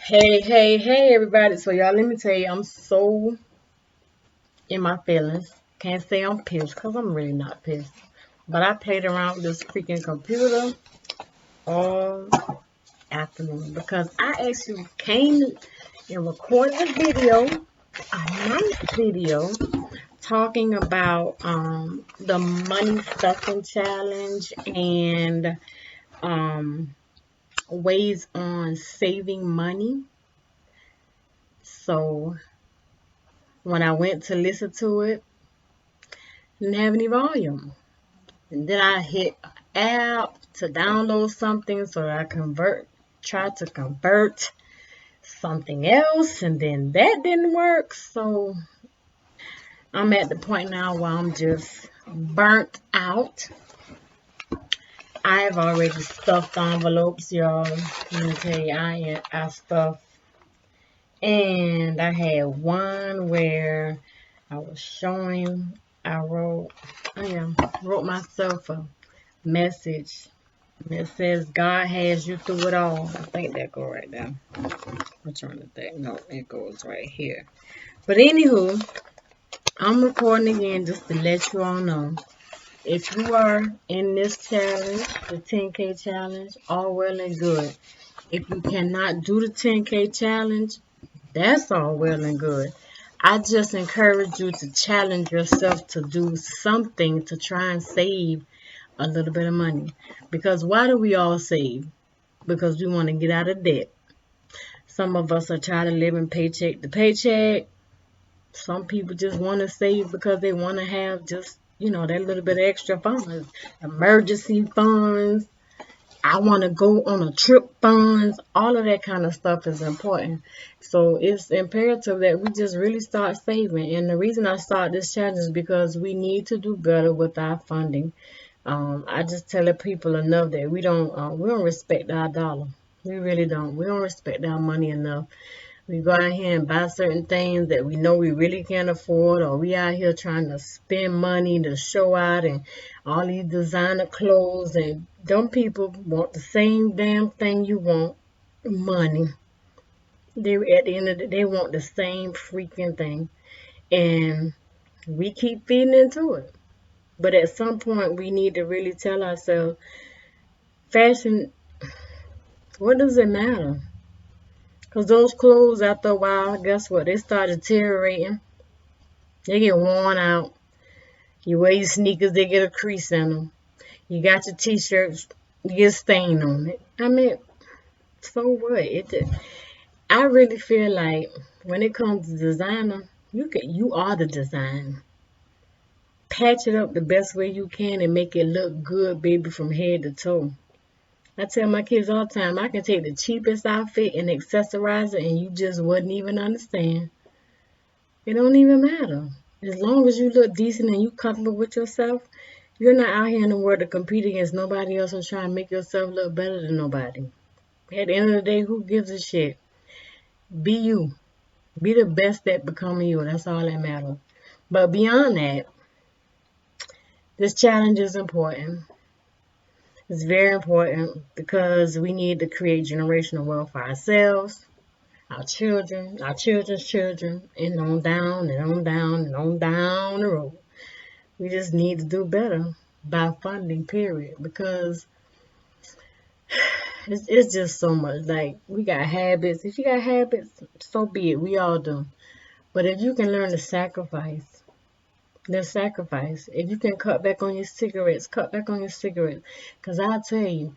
Hey, everybody. So, y'all, let me tell you, I'm so in my feelings. Can't say I'm pissed because I'm really not pissed. But I played around with this freaking computer all afternoon because I actually came and recorded a video, a nice video, talking about the money stuffing challenge and um, ways on saving money. So, when I went to listen to it, didn't have any volume. And then I hit app to download something so that I tried to convert something else, and then that didn't work. So I'm at the point now where I'm just burnt out. I've already stuffed envelopes, y'all. Let me tell you, I stuffed, and I had one where I was showing. I wrote, wrote myself a message. It says God has you through it all. I think that go right there. I'm trying to think. No, it goes right here. But anywho, I'm recording again just to let you all know. If you are in this challenge, the 10K challenge, all well and good. If you cannot do the 10K challenge, that's all well and good. I just encourage you to challenge yourself to do something to try and save a little bit of money. Because why do we all save? Because we want to get out of debt. Some of us are tired of living paycheck to paycheck. Some people just want to save because they want to have just, that little bit of extra funds, emergency funds. I want to go on a trip funds. All of that kind of stuff is important. So it's imperative that we just really start saving. And the reason I start this challenge is because we need to do better with our funding. I just tell the people enough that we don't respect our dollar. We really don't. We don't respect our money enough. We go out here and buy certain things that we know we really can't afford, or we out here trying to spend money to show out and all these designer clothes, and them people want the same damn thing you want, money. They at the end of the day want the same freaking thing, and we keep feeding into it. But at some point, we need to really tell ourselves, fashion, what does it matter? Because those clothes, after a while, guess what? They start deteriorating. They get worn out. You wear your sneakers, they get a crease in them. You got your t-shirts, you get a stain on it. I mean, so what? I really feel like when it comes to designer, you are the design. Patch it up the best way you can and make it look good, baby, from head to toe. I tell my kids all the time, I can take the cheapest outfit and accessorize it, and you just wouldn't even understand. It don't even matter. As long as you look decent and you comfortable with yourself, you're not out here in the world to compete against nobody else and try and make yourself look better than nobody. At the end of the day, who gives a shit? Be you. Be the best at becoming you. That's all that matters. But beyond that, this challenge is important. It's very important because we need to create generational wealth for ourselves, our children, our children's children, and on down and on down and on down the road. We just need to do better by funding, period. Because it's just so much. Like, we got habits. If you got habits, so be it. We all do. But if you can learn to sacrifice, then sacrifice. If you can cut back on your cigarettes, cut back on your cigarettes. Because I'll tell you,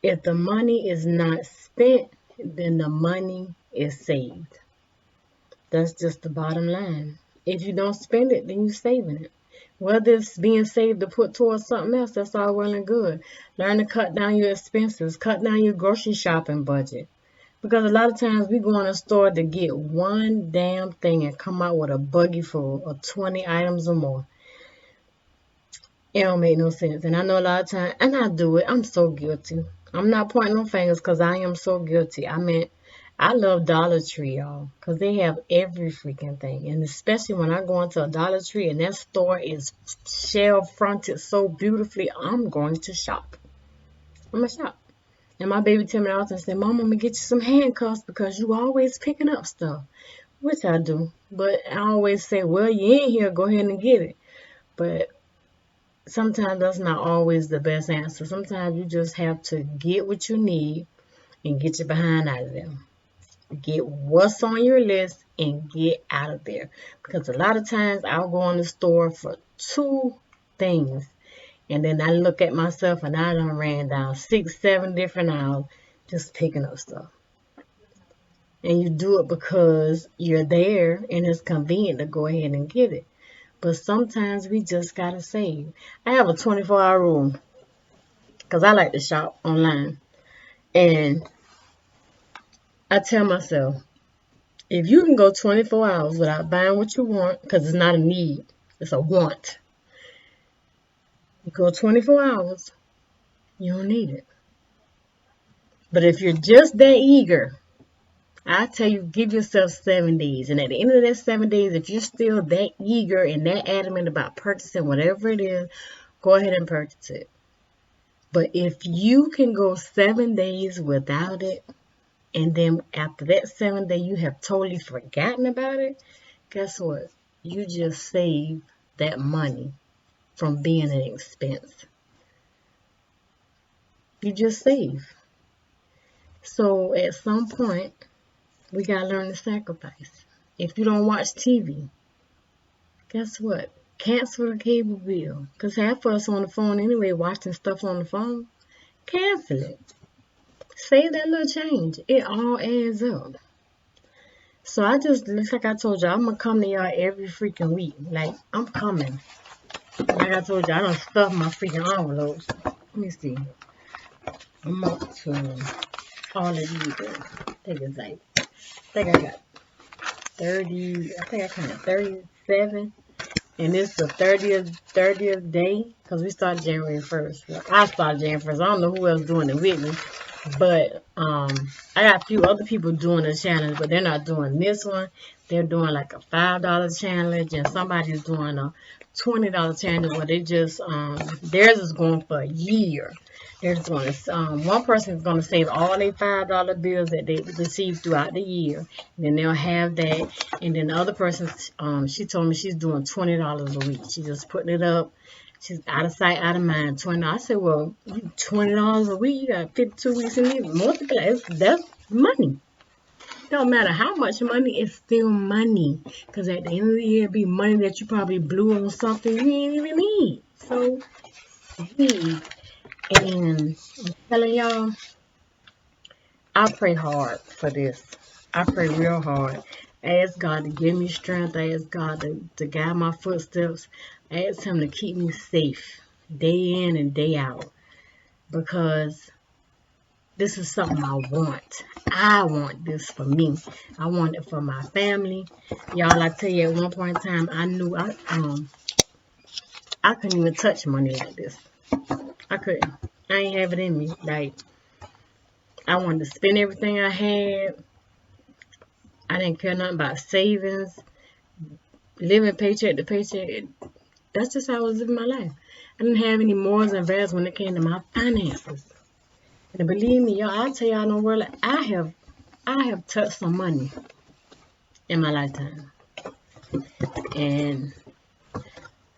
if the money is not spent, then the money is saved. That's just the bottom line. If you don't spend it, then you're saving it. Whether it's being saved to put towards something else, that's all well and good. Learn to cut down your expenses, cut down your grocery shopping budget. Because a lot of times we go in a store to get one damn thing and come out with a buggy full of 20 items or more. It don't make no sense. And I know a lot of times, and I do it, I'm so guilty. I'm not pointing no fingers because I am so guilty. I mean, I love Dollar Tree, y'all, because they have every freaking thing. And especially when I go into a Dollar Tree and that store is shelf fronted so beautifully, I'm going to shop. I'm going to shop. And my baby tell me all the time, say, Mom, I'm gonna get you some handcuffs because you always picking up stuff. Which I do. But I always say, well, you in here, go ahead and get it. But sometimes that's not always the best answer. Sometimes you just have to get what you need and get your behind out of there. Get what's on your list and get out of there. Because a lot of times I'll go in the store for 2 things. And then I look at myself and I done ran down 6, 7 different aisles just picking up stuff. And you do it because you're there and it's convenient to go ahead and get it. But sometimes we just gotta save. I have a 24-hour rule because I like to shop online. And I tell myself, if you can go 24 hours without buying what you want, because it's not a need, it's a want. You go 24 hours, you don't need it. But if you're just that eager, I tell you, give yourself 7 days. And at the end of that 7 days, if you're still that eager and that adamant about purchasing whatever it is, go ahead and purchase it. But if you can go 7 days without it, and then after that 7 day you have totally forgotten about it, guess what? You just saved that money from being an expense. You just save. So at some point, we gotta learn to sacrifice. If you don't watch TV, guess what? Cancel the cable bill. Because half of us on the phone anyway, watching stuff on the phone. Cancel it. Save that little change. It all adds up. So I just, like I told you, I'm going to come to y'all every freaking week. Like, I'm coming. Like I told you, I don't stuff my freaking envelopes. Let me see. I'm up to all of these. I think it's like, I think I got 30, I think I counted 37. And it's the 30th day, because we started January 1st. Well, I started January 1st. I don't know who else doing it with me. But I got a few other people doing the challenge, but they're not doing this one. They're doing like a $5 challenge, and somebody's doing a $20 challenge where they just, theirs is going for a year. They're just going to, one person is going to save all their $5 bills that they receive throughout the year. And then they'll have that. And then the other person, she told me she's doing $20 a week. She's just putting it up. She's out of sight, out of mind. $20. I said, well, $20 a week, you got 52 weeks in there. Multiply, that's money. Don't matter how much money, it's still money. Because at the end of the year, it'll be money that you probably blew on something you didn't even need. So, hey, and I'm telling y'all, I pray hard for this. I pray real hard. I ask God to give me strength. I ask God to guide my footsteps. I ask Him to keep me safe day in and day out. Because this is something I want. I want this for me. I want it for my family. Y'all, I tell you, at one point in time, I knew I couldn't even touch money like this. I couldn't. I ain't have it in me. Like, I wanted to spend everything I had. I didn't care nothing about savings, living paycheck to paycheck. That's just how I was living my life. I didn't have any morals and values when it came to my finances. And believe me, y'all, I'll tell y'all, don't worry. I have touched some money in my lifetime. And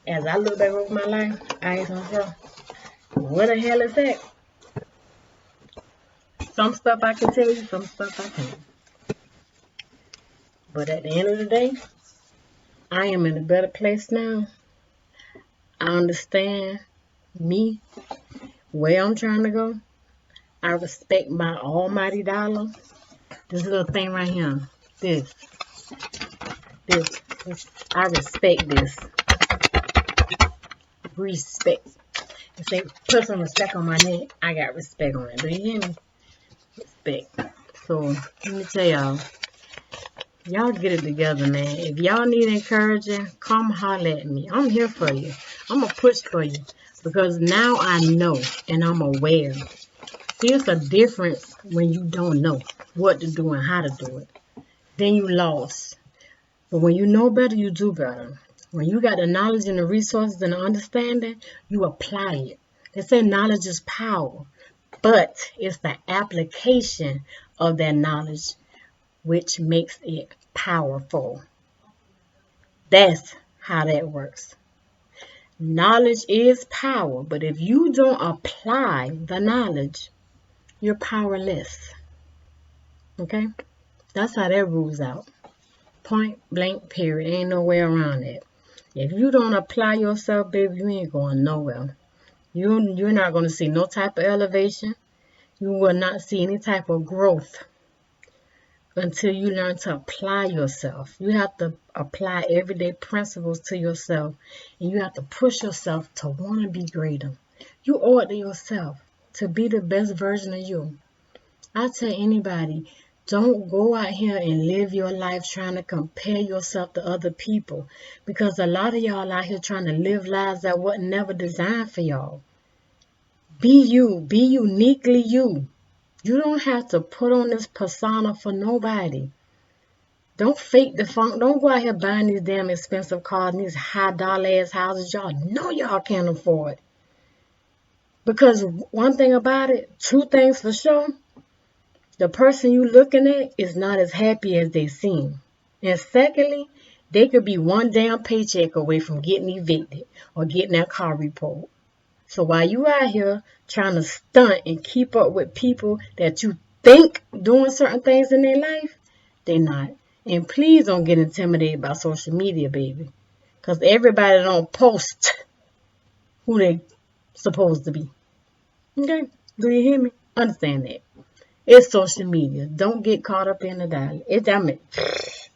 as I look back over my life, I ask myself, what the hell is that? Some stuff I can tell you, some stuff I can't. But at the end of the day, I am in a better place now. I understand me, where I'm trying to go. I respect my almighty dollar. This little thing right here. This. I respect this. Respect. If they put some respect on my neck, I got respect on it. Do you hear me? Respect. So, let me tell y'all. Y'all get it together, man. If y'all need encouraging, come holler at me. I'm here for you. I'm going to push for you. Because now I know and I'm aware. See, it's a difference when you don't know what to do and how to do it. Then you lost. But when you know better, you do better. When you got the knowledge and the resources and the understanding, you apply it. They say knowledge is power. But it's the application of that knowledge which makes it powerful. That's how that works. Knowledge is power, but if you don't apply the knowledge, you're powerless. Okay? That's how that rules out. Point blank, period. Ain't no way around it. If you don't apply yourself, baby, you ain't going nowhere. You're not going to see no type of elevation. You will not see any type of growth until you learn to apply yourself. You have to apply everyday principles to yourself, and you have to push yourself to want to be greater. You owe it to yourself to be the best version of you. I tell anybody, don't go out here and live your life trying to compare yourself to other people, because a lot of y'all out here trying to live lives that wasn't never designed for y'all. Be you. Be uniquely you. You don't have to put on this persona for nobody. Don't fake the funk. Don't go out here buying these damn expensive cars and these high dollar ass houses y'all know y'all can't afford. Because one thing about it, two things for sure, the person you looking at is not as happy as they seem. And secondly, they could be one damn paycheck away from getting evicted or getting that car repoed. So while you out here trying to stunt and keep up with people that you think doing certain things in their life, they're not. And please don't get intimidated by social media, baby. Because everybody don't post who they supposed to be. Okay? Do you hear me? Understand that. It's social media. Don't get caught up in the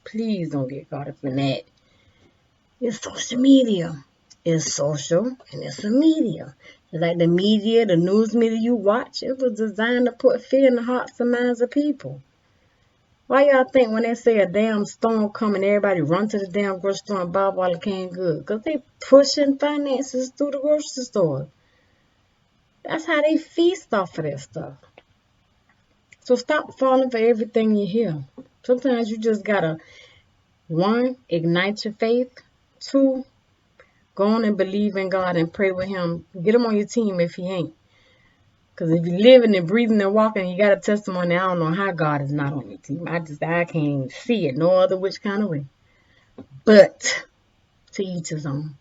please don't get caught up in that. It's social media. It's social and it's a media. Like the media, the news media you watch, it was designed to put fear in the hearts and minds of people. Why y'all think when they say a damn storm coming, everybody run to the damn grocery store and buy all the canned goods? Because they pushing finances through the grocery store. That's how they feast off of that stuff. So stop falling for everything you hear. Sometimes you just gotta, one, ignite your faith. Two, go on and believe in God and pray with Him. Get Him on your team if He ain't. Because if you're living and breathing and walking, you got a testimony, I don't know how God is not on your team. I can't even see it no other which kind of way. But to each his own.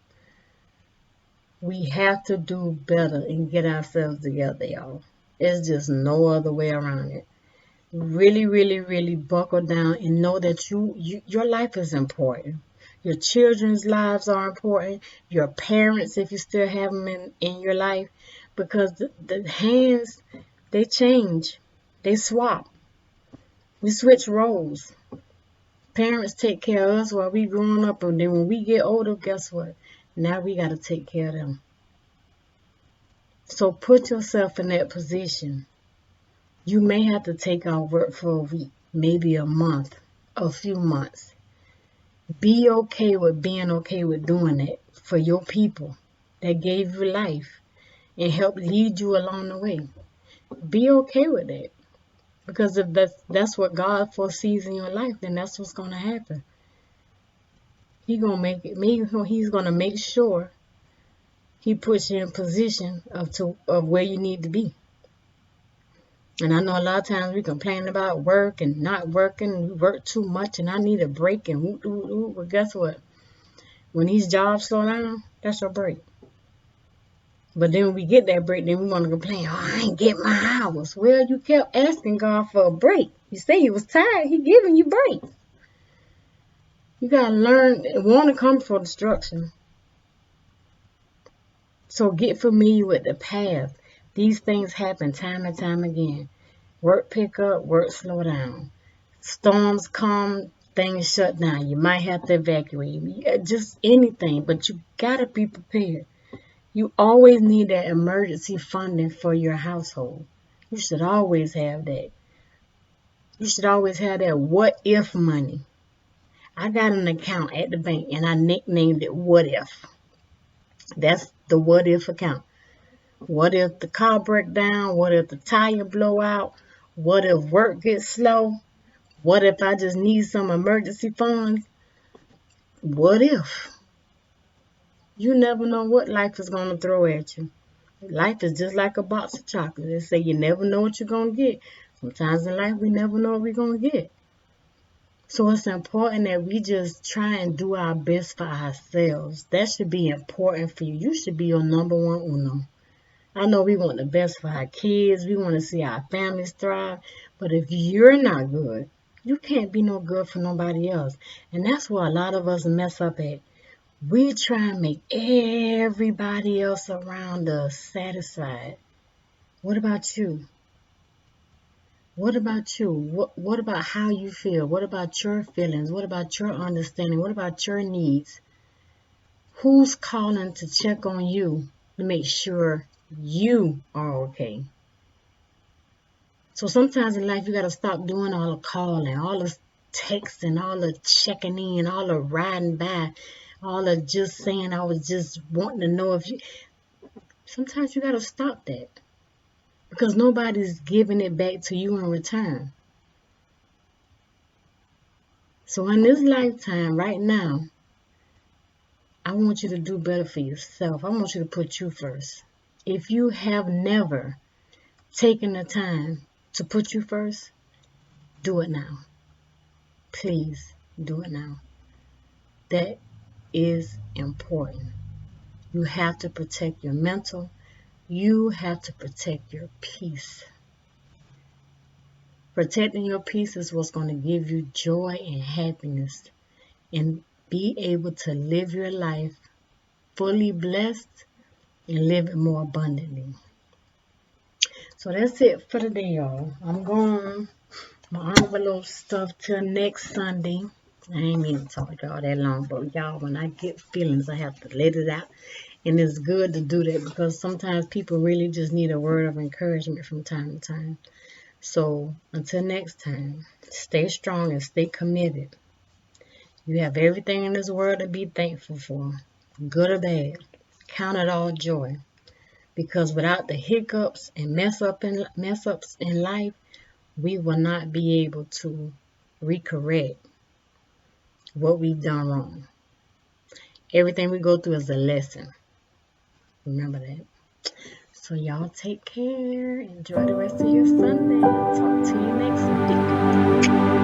We have to do better and get ourselves together, y'all. There's just no other way around it. Really, really, really buckle down and know that your life is important. Your children's lives are important. Your parents, if you still have them in your life. Because the hands, they change. They swap. We switch roles. Parents take care of us while we growing up. And then when we get older, guess what? Now we got to take care of them. So put yourself in that position. You may have to take off work for a week, maybe a month, a few months. Be okay with being okay with doing that for your people that gave you life and help lead you along the way. Be okay with that. Because if that's what God foresees in your life, then that's what's going to happen. He's going to make sure He puts you in position of where you need to be. And I know a lot of times we complain about work and not working. We work too much and I need a break and whoop, whoop, whoop. But guess what? When these jobs slow down, that's your break. But then when we get that break, then we want to complain, oh, I ain't get my hours. Well, you kept asking God for a break. You say you was tired. He giving you breaks. You got to learn, want to come for destruction. So get familiar with the path. These things happen time and time again. Work pick up, work slow down. Storms come, things shut down. You might have to evacuate. Just anything, but you got to be prepared. You always need that emergency funding for your household. You should always have that. You should always have that what if money. I got an account at the bank and I nicknamed it What If. That's the what if account. What if the car breaks down? What if the tire blow out? What if work gets slow? What if I just need some emergency funds? What if? You never know what life is going to throw at you. Life is just like a box of chocolate. They say you never know what you're going to get. Sometimes in life, we never know what we're going to get. So it's important that we just try and do our best for ourselves. That should be important for you. You should be your number one uno. I know we want the best for our kids. We want to see our families thrive. But if you're not good, you can't be no good for nobody else. And that's where a lot of us mess up at. We try and make everybody else around us satisfied. What about you? What about you? What about how you feel? What about your feelings? What about your understanding? What about your needs? Who's calling to check on you to make sure you are okay? So sometimes in life you gotta stop doing all the calling, all the texting, all the checking in, all the riding by, all the just saying I was just wanting to know if you. Sometimes you gotta stop that because nobody's giving it back to you in return. So in this lifetime, right now, I want you to do better for yourself. I want you to put you first. If you have never taken the time to put you first, do it now. Please do it now. That is important. You have to protect your mental. You have to protect your peace. Protecting your peace is what's going to give you joy and happiness and be able to live your life fully blessed and live it more abundantly. So that's it for today, y'all. I'm going my envelope stuff till next Sunday. I ain't mean to talk y'all that long, but y'all, when I get feelings, I have to let it out. And it's good to do that because sometimes people really just need a word of encouragement from time to time. So until next time, stay strong and stay committed. You have everything in this world to be thankful for, good or bad. Count it all joy. Because without the hiccups and mess ups in life, we will not be able to recorrect what we've done wrong. Everything we go through is a lesson. Remember that. So y'all take care. Enjoy the rest of your Sunday. Talk to you next week.